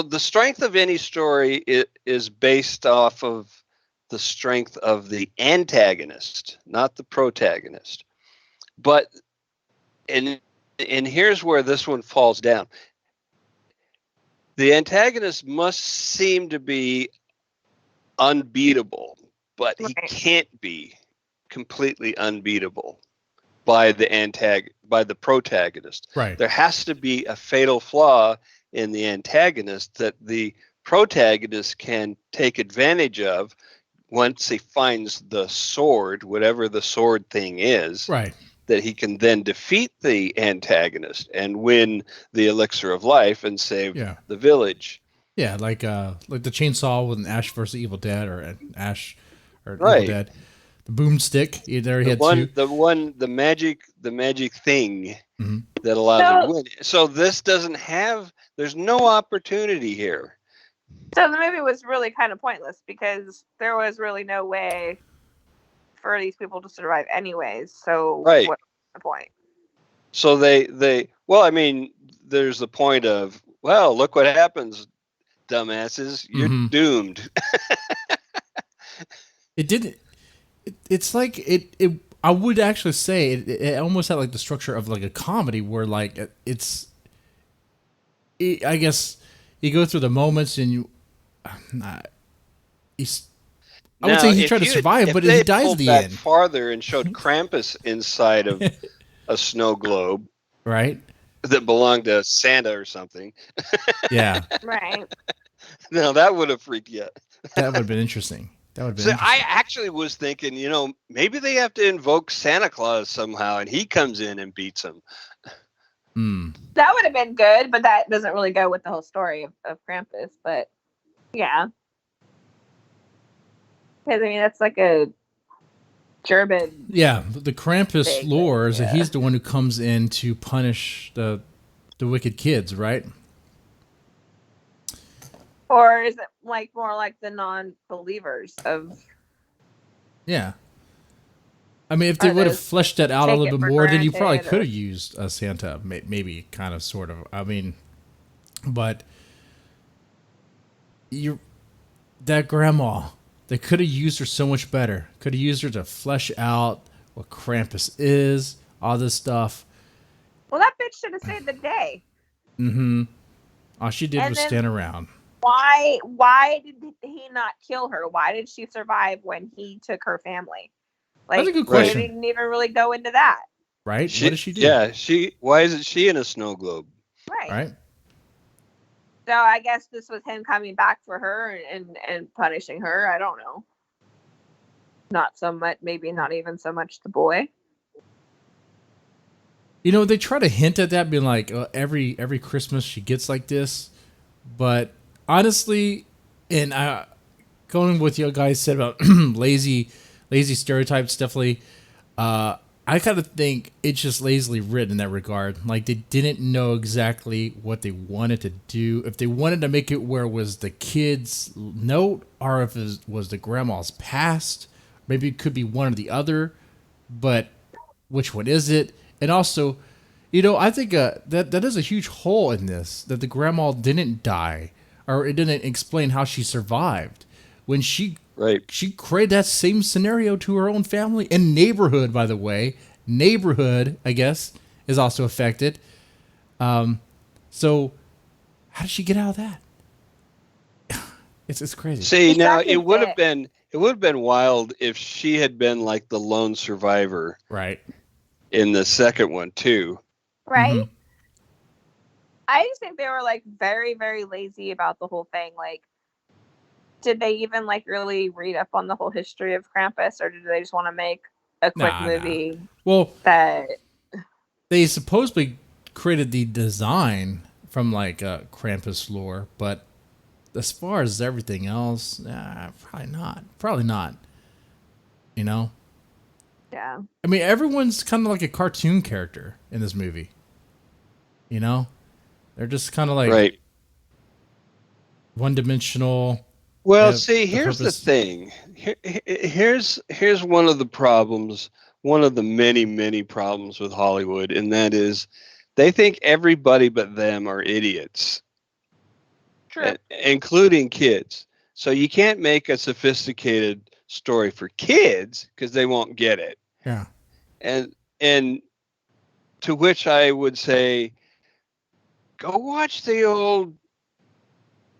the strength of any story is based off of the strength of the antagonist, not the protagonist. But and here's where this one falls down. The antagonist must seem to be unbeatable, but he can't be completely unbeatable by the protagonist. Right. There has to be a fatal flaw in the antagonist that the protagonist can take advantage of once he finds the sword, whatever the sword thing is. Right. That he can then defeat the antagonist and win the elixir of life and save the village. Yeah, like the chainsaw with an Ash versus Evil Dead, or an Ash or Evil Dead. The boomstick. The magic thing that allows him to win. So this doesn't have. There's no opportunity here. So the movie was really kind of pointless because there was really no way for these people to survive anyways. So what's the point? So well, I mean, there's the point of, well, look what happens, dumbasses. You're doomed. It didn't. It's like it. I would actually say it almost had like the structure of like a comedy where like it's I guess you go through the moments and you. He's, I would Now, say he tried to survive, if but they he dies at pulled the back end, farther and showed Krampus inside of a snow globe right? that belonged to Santa or something, Yeah, Right. now that would have freaked you out. that would have been interesting. That would have been So I interesting. actually was thinking, maybe they have to invoke Santa Claus somehow, and he comes in and beats him. Hmm. That would have been good, but that doesn't really go with the whole story of Krampus. But yeah, because I mean that's like a German Yeah, the Krampus thing. lore is that Yeah. he's the one who comes in to punish the wicked kids, right? Or is it like more like the non-believers of Yeah. I mean, if they are would have those fleshed that out a take little it bit for more, then you probably granted could or have used a Santa, maybe kind of, sort of. I mean, but you that grandma, they could have used her so much better. Could have used her to flesh out what Krampus is, all this stuff. well that bitch should have saved the day. Mm-hmm. All she did And was then stand around. why did he not kill her? Why did she survive when he took her family? That's a Like good they Right. question, didn't even really go into that. right? What did she do? Yeah, why isn't she in a snow globe? Right. Right? So I guess this was him coming back for her and punishing her. I don't know. Not so much, maybe not even so much the boy. You know, they try to hint at that, being like, every Christmas she gets like this. But honestly, and going with you guys said about lazy stereotypes, definitely. I kind of think it's just lazily written in that regard. Like they didn't know exactly what they wanted to do. If they wanted to make it where it was the kid's note, or if it was the grandma's past, maybe it could be one or the other. But which one is it? And also, I think that is a huge hole in this, that the grandma didn't die, or it didn't explain how she survived when she Right. created that same scenario to her own family and neighborhood. By the way, neighborhood, I guess, is also affected. So how did she get out of that? It's crazy. See, The now second bit, it would have been wild if she had been like the lone survivor Right. in the second one too. right? Mhm. I just think they were like very, very lazy about the whole thing. Like, did they even like really read up on the whole history of Krampus, or did they just want to make a quick Nah. movie Well, that? they supposedly created the design from like Krampus lore, but as far as everything else, probably not. Probably not. You know? Yeah. I mean, everyone's kind of like a cartoon character in this movie. You know? They're just kind of like Right. one-dimensional. Well, Have see, the here's the purpose. thing. Here's one of the problems, one of the many, many problems with Hollywood, and that is they think everybody but them are idiots, True. including kids. So you can't make a sophisticated story for kids because they won't get it. Yeah. And to which I would say, go watch the old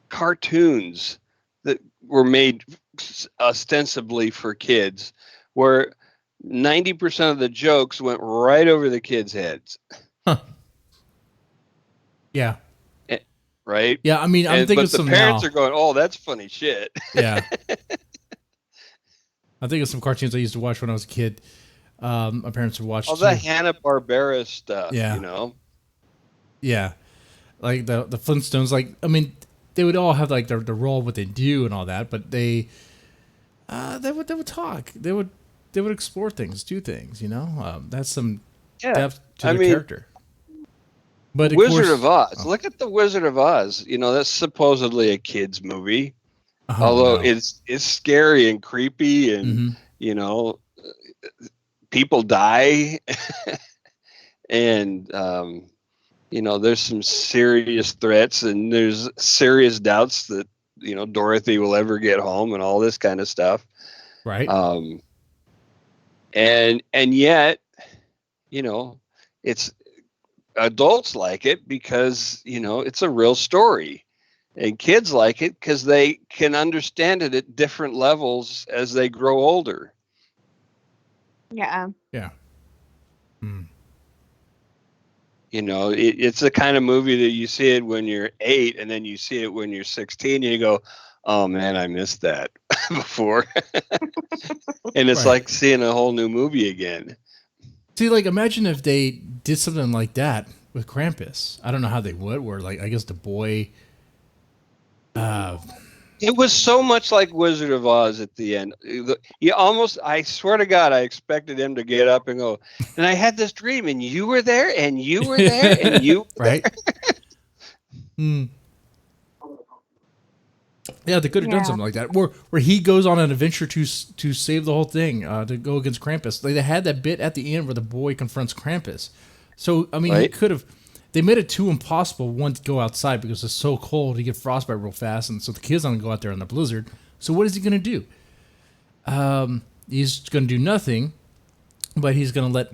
cartoons that were made ostensibly for kids, where 90% of the jokes went right over the kids' heads. Huh. Yeah. Right? Yeah, I mean, I'm thinking But the some parents now. are going, "Oh, that's funny shit." Yeah. I think of some cartoons I used to watch when I was a kid. My parents would watch All too. the Hanna-Barbera stuff, Yeah. Yeah. Like the Flintstones, like, I mean, they would all have like the role of what they do and all that, but they would talk. They would explore things, do things, That's some Yeah. depth to I their mean, character. But of Wizard course, of Oz. Look at the Wizard of Oz. That's supposedly a kids movie, oh although no. it's scary and creepy, and Hmm. you know people die, and there's some serious threats, and there's serious doubts that Dorothy will ever get home, and all this kind of stuff. Right. Um, and yet, it's adults like it because, it's a real story. And kids like it because they can understand it at different levels as they grow older. Yeah. Yeah. It's the kind of movie that you see it when you're 8 and then you see it when you're 16 and you go, oh man, I missed that before. And it's like seeing a whole new movie again. See, like, imagine if they did something like that with Krampus. I don't know how they would, where, like, I guess the boy... It was so much like Wizard of Oz at the end. I swear to God, I expected him to get up and go, and I had this dream, and you were there, and you were there, and you were right? Yeah, they could have done something like that, where he goes on an adventure to save the whole thing, to go against Krampus. Like, they had that bit at the end where the boy confronts Krampus. So, I mean, he could have... They made it too impossible, one, to go outside because it's so cold. He get frostbite real fast, and so the kids don't go out there in the blizzard. So what is he going to do? He's going to do nothing, but he's going to let,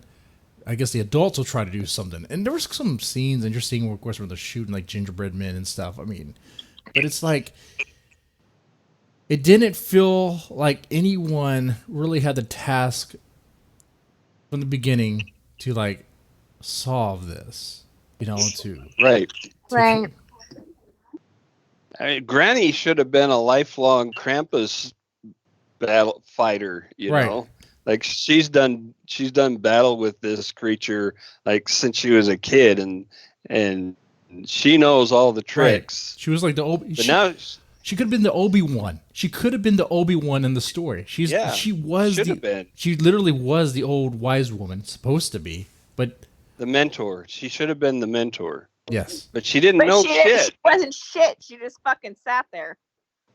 I guess, the adults will try to do something. And there were some scenes, and you're seeing, of course, where they're shooting like gingerbread men and stuff. I mean, but it's like, it didn't feel like anyone really had the task from the beginning to like solve this. Right. I mean, Granny should have been a lifelong Krampus battle fighter, know. Like she's done battle with this creature like since she was a kid, and she knows all the tricks. Right. She was like she could have been the Obi-Wan. She could have been the Obi-Wan in the story. She literally was the old wise woman, supposed to be, but. The mentor. She should have been the mentor. Yes. But she didn't know shit. She wasn't shit. She just fucking sat there.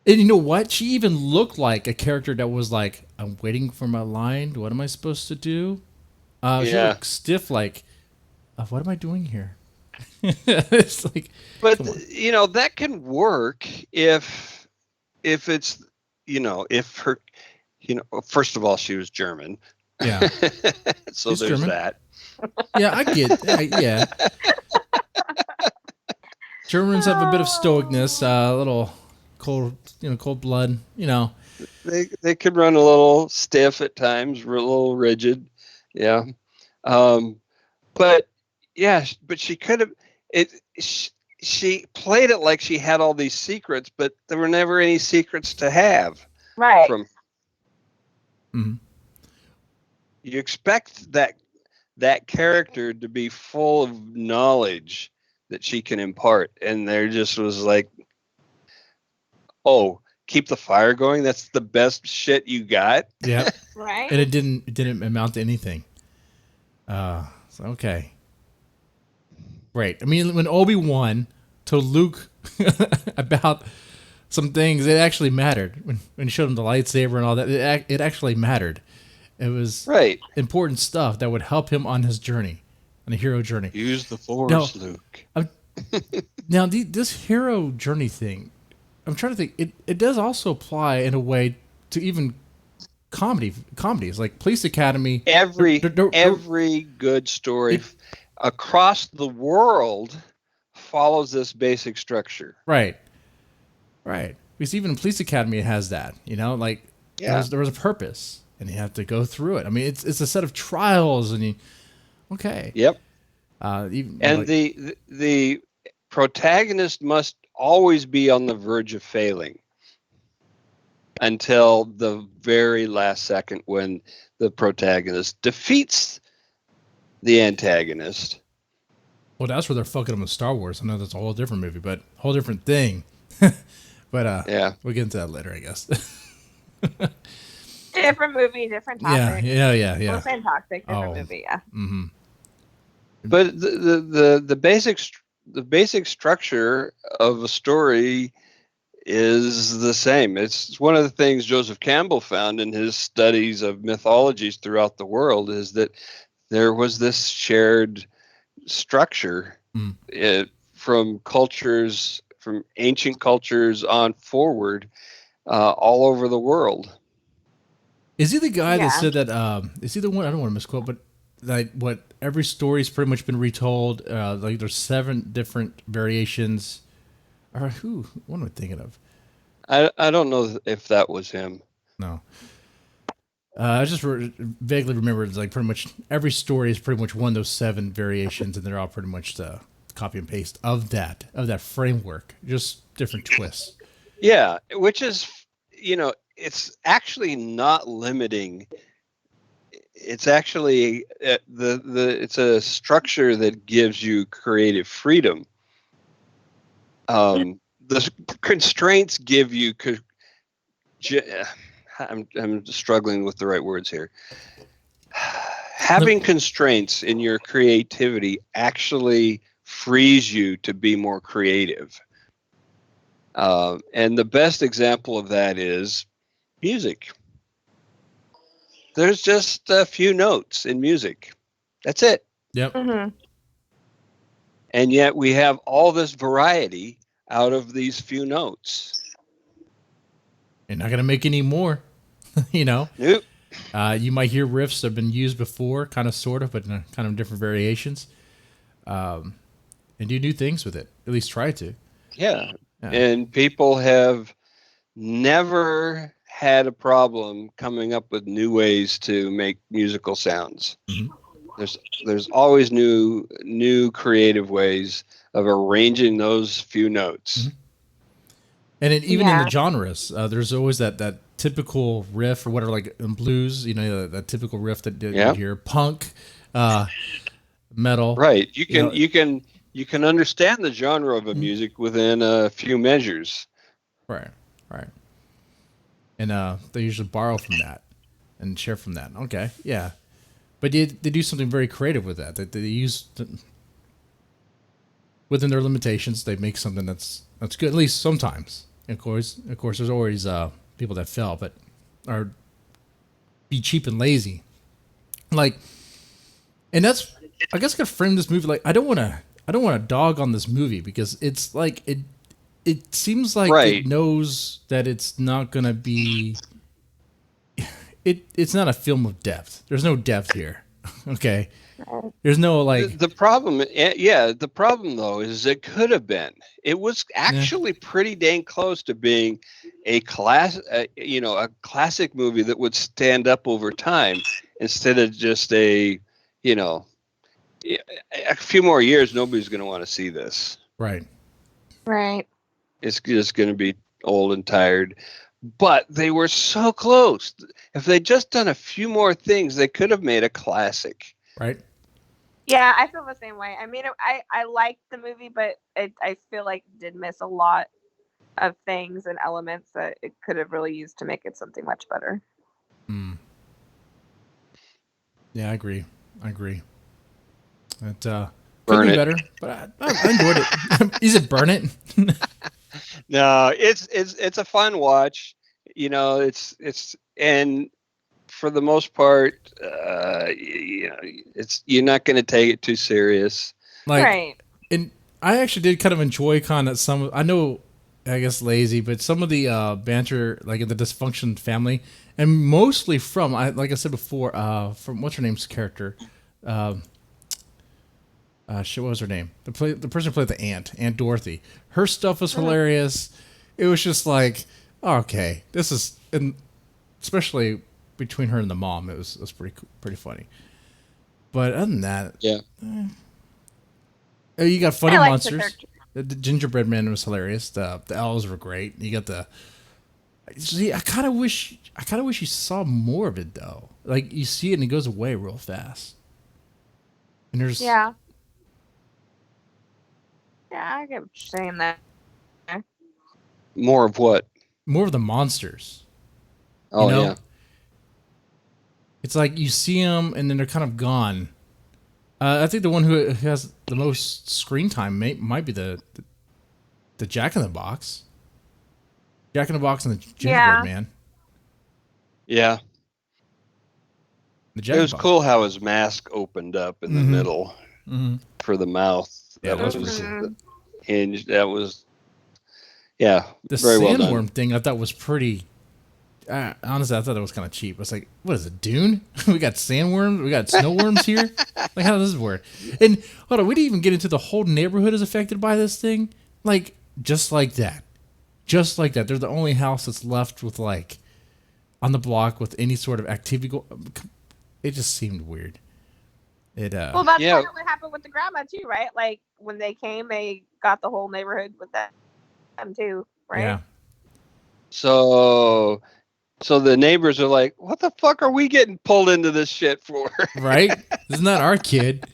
And you know what? She even looked like a character that was like, I'm waiting for my line. What am I supposed to do? She looked stiff like, what am I doing here? It's like... But, that can work if it's, if her, first of all, she was German. Yeah. So there's German. That. Yeah, I get yeah. Germans have a bit of stoicness, a little cold blood, They could run a little stiff at times, a little rigid. Yeah. But she could have she played it like she had all these secrets, but there were never any secrets to have. Right. You expect that character to be full of knowledge that she can impart, and there just was like, oh, keep the fire going, that's the best shit you got. Yeah. Right. And it didn't amount to anything. Okay, great. I mean, when Obi-Wan told Luke about some things, it actually mattered. When he showed him the lightsaber and all that, it actually mattered. It was important stuff that would help him on his journey, on a hero journey. Use the Force, Luke. Now, this hero journey thing, I'm trying to think. It does also apply in a way to even comedies like Police Academy. Every good story across the world follows this basic structure. Right. Because even Police Academy it has that. There was a purpose. And you have to go through it. I mean, it's a set of trials, and Yep. The protagonist must always be on the verge of failing until the very last second when the protagonist defeats the antagonist. Well, that's where they're fucking them with Star Wars. I know that's a whole different movie, but a whole different thing. But we'll get into that later, I guess. Different movie, different topic. Yeah. Well, same topic, different movie. Yeah. Mm-hmm. But the basic structure of a story is the same. It's one of the things Joseph Campbell found in his studies of mythologies throughout the world is that there was this shared structure from ancient cultures on forward all over the world. Is he the guy that said that? Is he the one? I don't want to misquote, but like what every story's pretty much been retold. Like there's 7 different variations. Or what am I thinking of? I don't know if that was him. No. I just vaguely remember it's like pretty much every story is pretty much one of those 7 variations, and they're all pretty much the copy and paste of that framework, just different twists. Yeah, which is, it's actually not limiting. It's actually it's a structure that gives you creative freedom. The constraints give you. I'm struggling with the right words here. Having constraints in your creativity actually frees you to be more creative. And the best example of that is music. There's just a few notes in music. That's it. Yep. Mm-hmm. And yet we have all this variety out of these few notes. You're not gonna make any more. Nope. You might hear riffs that have been used before, kind of, sort of, but in kind of different variations. And do new things with it. At least try to. Yeah. And people have never had a problem coming up with new ways to make musical sounds. Mm-hmm. There's always new creative ways of arranging those few notes. Mm-hmm. And even in the genres, there's always that typical riff or whatever, like in blues, that typical riff that you hear, punk, metal. Right. You can understand the genre of a music within a few measures. Right. And they usually borrow from that and share from that. Okay, yeah. But they do something very creative with that. They use within their limitations. They make something that's good. At least sometimes. Of course, there's always people that fail, but are be cheap and lazy. Like, and that's, I guess, I could frame this movie like I don't want to dog on this movie because it's like it seems like it knows that it's not gonna be. It's not a film of depth. There's no depth here. Okay. There's no like the problem. The problem though is it could have been. It was actually pretty dang close to being a classic movie that would stand up over time instead of just a few more years. Nobody's going to want to see this. Right. It's just going to be old and tired. But they were so close. If they'd just done a few more things, they could have made a classic. Right. Yeah, I feel the same way. I mean, I liked the movie, but I feel like it did miss a lot of things and elements that it could have really used to make it something much better. Yeah, I agree. It could Burn be it. better, but I enjoyed it. Is it Burn It? No, it's a fun watch. It's and for the most part, you're not going to take it too serious. Right. And I actually did kind of enjoy some. I know, I guess lazy, but some of the banter, like in the Dysfunction family, and mostly from like I said before, from what's her name's character. What was her name? The person who played the Aunt Dorothy. Her stuff was hilarious. It was just like, okay, this is, and especially between her and the mom, it was pretty funny. But other than that, you got funny monsters. The gingerbread man was hilarious. The elves were great. You got I kind of wish you saw more of it though. Like you see it and it goes away real fast. And there's Yeah, I get what you're saying there. More of what? More of the monsters. Oh, yeah. It's like you see them and then they're kind of gone. I think the one who has the most screen time might be the Jack in the Box. Jack in the Box and the Gingerbread Man. Yeah. It was cool how his mask opened up in the middle for the mouth. Yeah, that was hinged. That was, the very well done. sandworm thing I thought was pretty. honestly, I thought it was kind of cheap. I was like, what is it, Dune? We got sandworms, we got snowworms here. Like, how does this work? And hold on, we didn't even get into the whole neighborhood is affected by this thing. Like, just like that. Just like that. They're the only house that's left with, like, on the block with any sort of activity. It just seemed weird. Well, that's kind of what happened with the grandma, too, right? Like, when they came, they got the whole neighborhood with them, too, right? Yeah. So the neighbors are like, what the fuck are we getting pulled into this shit for? Right? This is not our kid.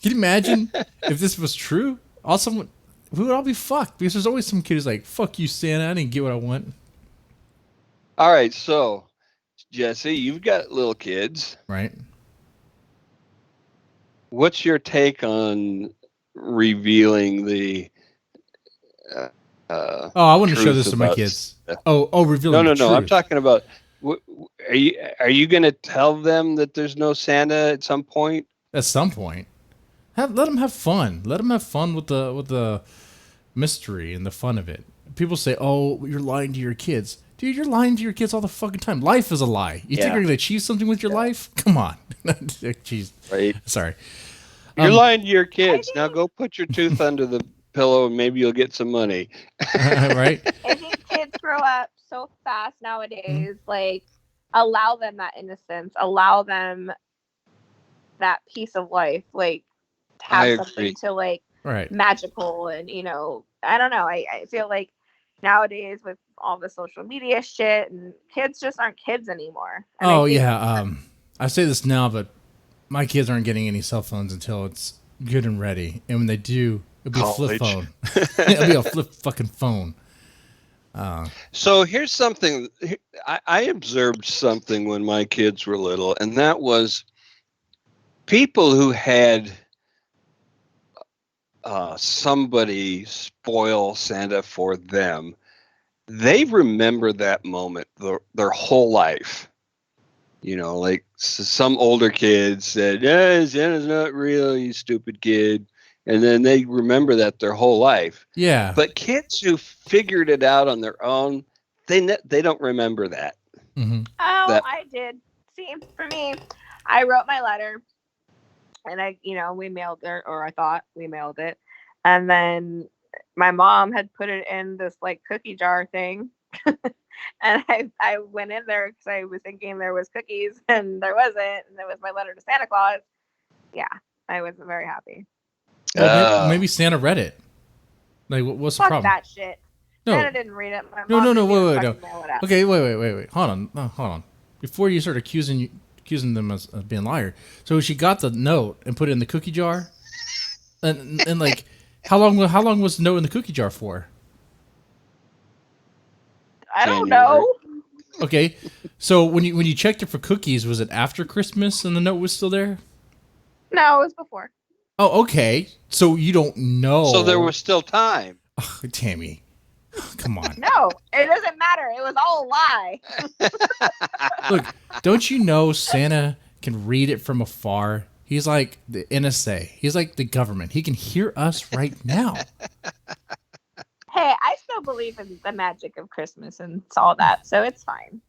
Can you imagine if this was true? We would all be fucked because there's always some kid who's like, fuck you, Santa. I didn't get what I want. All right. So, Jesse, you've got little kids. Right. What's your take on revealing the I wouldn't show this to my kids. Revealing the truth. No. I'm talking about. Are you going to tell them that there's no Santa at some point? At some point, let them have fun. Let them have fun with the mystery and the fun of it. People say, "Oh, you're lying to your kids." Dude, you're lying to your kids all the fucking time. Life is a lie. You think you're going to achieve something with your life? Come on. Jeez. Right. Sorry. You're lying to your kids. Now go put your tooth under the pillow and maybe you'll get some money. Right? I think kids grow up so fast nowadays. Like, allow them that innocence. Allow them that piece of life. Like, to have something to, like, magical. And, I don't know. I feel like nowadays with all the social media shit, and kids just aren't kids anymore. And I say this now, but my kids aren't getting any cell phones until it's good and ready. And when they do, it'll be a flip phone. It'll be a flip fucking phone. So here's something. I observed something when my kids were little, and that was people who had somebody spoil Santa for them. They remember that moment their whole life. Like some older kids said, Santa's not real, you stupid kid. And then they remember that their whole life. Yeah. But kids who figured it out on their own, they don't remember that. Mm-hmm. I did. See, for me, I wrote my letter and we mailed it, or I thought we mailed it. And then my mom had put it in this like cookie jar thing. And I went in there because I was thinking there was cookies and there wasn't. And it was my letter to Santa Claus. Yeah, I wasn't very happy. Well, maybe Santa read it. Like, what's the problem? Fuck that shit. No. Santa didn't read it. My No, mom wait. No. Okay, wait. Hold on. Before you start accusing them as being a liar. So she got the note and put it in the cookie jar? And like, how long was the note in the cookie jar for? I don't know. Okay, so when you checked it for cookies, was it after Christmas and the note was still there? No, it was before. Oh, okay. So you don't know. So there was still time. Oh, Tammy, come on. No, it doesn't matter. It was all a lie. Look, don't you know Santa can read it from afar? He's like the NSA. He's like the government. He can hear us right now. Hey, I still believe in the magic of Christmas and all that, so it's fine.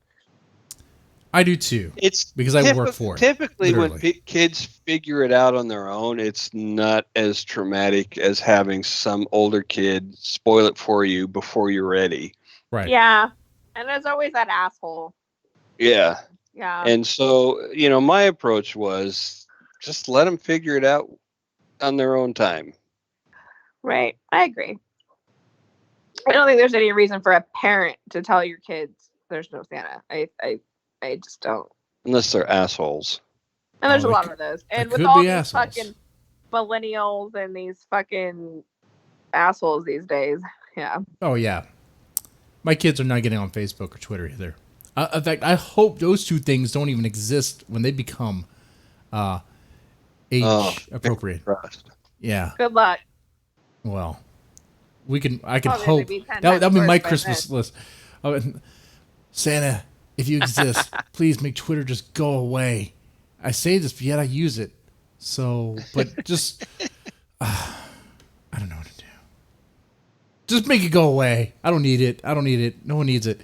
I do too. It's because I work for it. Typically, when kids figure it out on their own, it's not as traumatic as having some older kid spoil it for you before you're ready. Right. Yeah, and there's always that asshole. Yeah. Yeah. And so, my approach was just let them figure it out on their own time. Right. I agree. I don't think there's any reason for a parent to tell your kids there's no Santa. I just don't. Unless they're assholes. And there's a lot of those. And with all these fucking millennials and these fucking assholes these days. Yeah. Oh, yeah. My kids are not getting on Facebook or Twitter either. In fact, I hope those two things don't even exist when they become age appropriate. Yeah. Good luck. Well, I can hope. That'll be my Christmas list. Santa, if you exist, please make Twitter just go away. I say this, but yet I use it. So, but just, I don't know what to do. Just make it go away. I don't need it. No one needs it.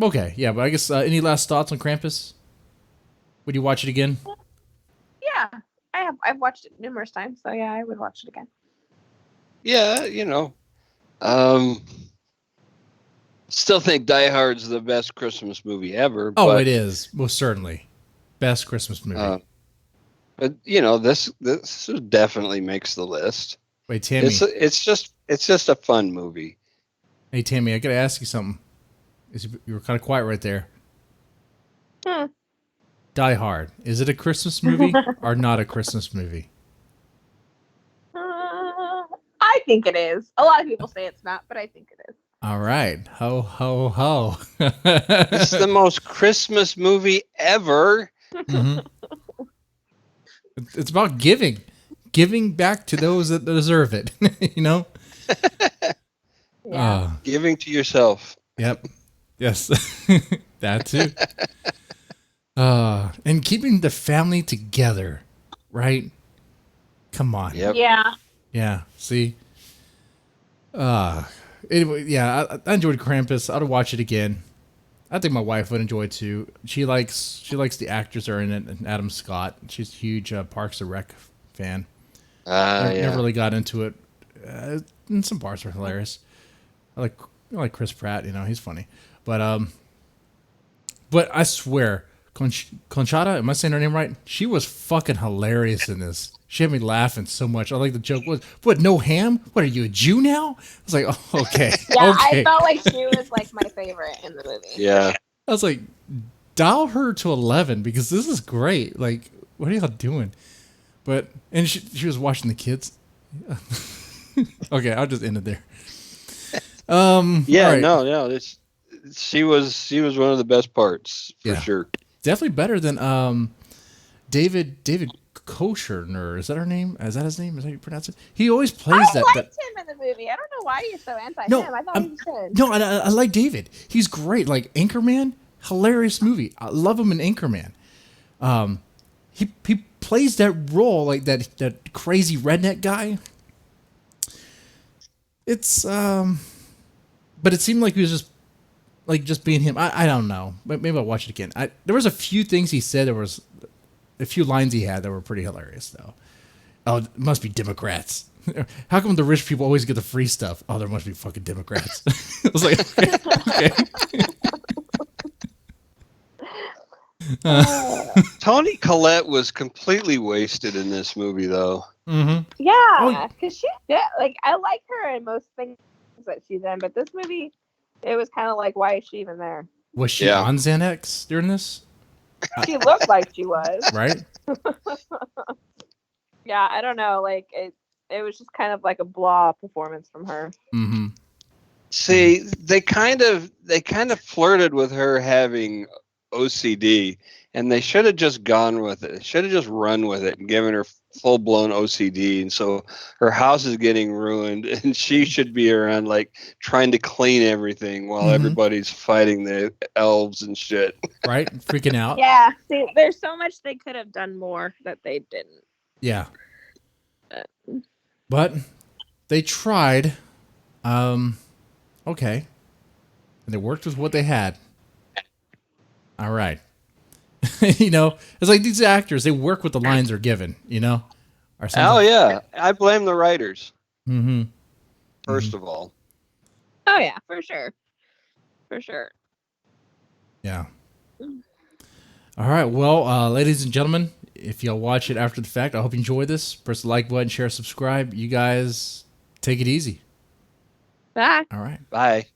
Okay, yeah, but I guess any last thoughts on Krampus? Would you watch it again? Yeah, I have. I've watched it numerous times, so yeah, I would watch it again. Yeah, still think Die Hard's the best Christmas movie ever. Oh, but, it is most certainly best Christmas movie. But this definitely makes the list. Wait, Tammy. It's just a fun movie. Hey, Tammy, I gotta ask you something. You were kind of quiet right there. Die Hard. Is it a Christmas movie or not a Christmas movie? I think it is. A lot of people say it's not, but I think it is. All right. Ho, ho, ho. It's the most Christmas movie ever. Mm-hmm. It's about giving back to those that deserve it. You know? Yeah. Giving to yourself. Yep. Yes. That too. And keeping the family together, right? Come on. Yep. Yeah. Yeah. See? Anyway, yeah, I enjoyed Krampus. I'd watch it again. I think my wife would enjoy it too. She likes the actors that are in it, and Adam Scott. She's a huge Parks and Rec fan. Never really got into it. And some parts are hilarious. I like Chris Pratt. He's funny. But I swear, Conchata, am I saying her name right? She was fucking hilarious in this. She had me laughing so much. I like the joke was, what, no ham? What, are you a Jew now? I was like, oh, okay. Yeah, okay. I felt like she was like my favorite in the movie. Yeah. I was like, dial her to 11 because this is great. Like, what are y'all doing? And she was watching the kids. Okay, I'll just end it there. Yeah, right. no. She was one of the best parts for sure. Definitely better than David Koshner. Is that her name? Is that his name? Is that how you pronounce it? He always plays I that. liked him in the movie. I don't know why you're so anti him. I thought he was good. No, I like David. He's great. Like Anchorman, hilarious movie. I love him in Anchorman. He plays that role like that crazy redneck guy. It's but it seemed like he was just being him. I don't know. Maybe I'll watch it again. There was a few things he said. There was a few lines he had that were pretty hilarious, though. Oh, it must be Democrats. How come the rich people always get the free stuff? Oh, there must be fucking Democrats. I was like, okay. Toni Collette was completely wasted in this movie, though. Mm-hmm. Yeah, because she's good. Like, I like her in most things that she's in, but this movie, it was kind of like, why is she even there? Was she on Xanax during this? She looked like she was. Right? Yeah, I don't know. Like, it was just kind of like a blah performance from her. Mm-hmm. See, they kind of flirted with her having OCD, and they should have just gone with it. Should have just run with it and given her full-blown OCD, and so her house is getting ruined, and she should be around like trying to clean everything while everybody's fighting the elves and shit. Right? Freaking out. Yeah. See, there's so much they could have done more that they didn't. Yeah. But they tried. Okay. And they worked with what they had. All right. It's like these actors, they work with the lines they're given, Oh, yeah. I blame the writers. Mm-hmm. First of all. Oh, yeah, for sure. For sure. Yeah. All right. Well, ladies and gentlemen, if y'all watch it after the fact, I hope you enjoy this. Press the like button, share, subscribe. You guys take it easy. Bye. All right. Bye.